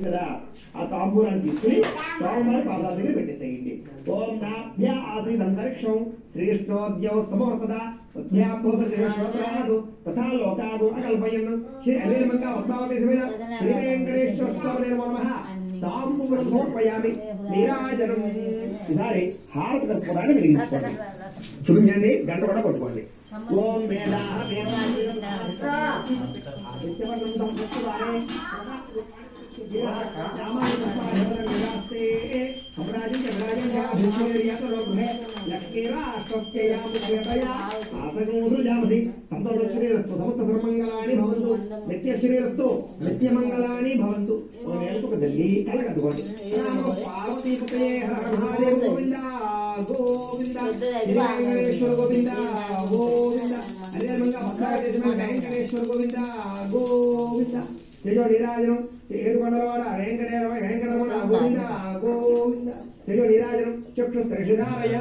కదా ఆ తాంబూలాన్ని తీసుకుని స్వామివారి పాదాల దగ్గర పెట్టేసేయండి. ఓం నాభ్య ఆసీద్ అంతరిక్షం శ్రేష్ఠోద్యవ సమవర్తద సత్యాపోతరాదు తథా లోకాదు అకల్పయన్ శ్రీ అవేమంగా పద్మావతి సమేత శ్రీ వెంకటేశ్వర స్వామి నమః తాంబూలం సమర్పయామి నీరాజనం. ఈసారి హారతి కర్పూరాన్ని వెలిగించుకోండి, చూపించండి, గంట కూడా కొట్టుకోండి. ఓం వేదా సమస్తమంగళాన్ని భవంతు నిత్యశ్రీరస్తు నిత్యమంగళాన్ని భవంతు. నెలకొకదండి కలగదుకోండి. పార్వతీపతయే హర మహాదేవ గోవింద గోవింద వెంకటేశ్వర గోవింద గోవింద అదేమంగా వెంకటేశ్వర గోవింద గోవింద. తెజో నీరాజనం ఏడుకొండలవాడ వెంకటరమణ గోవింద గోవింద. తెజో నీరాజనం చక్షుస్త్రిషిధారయ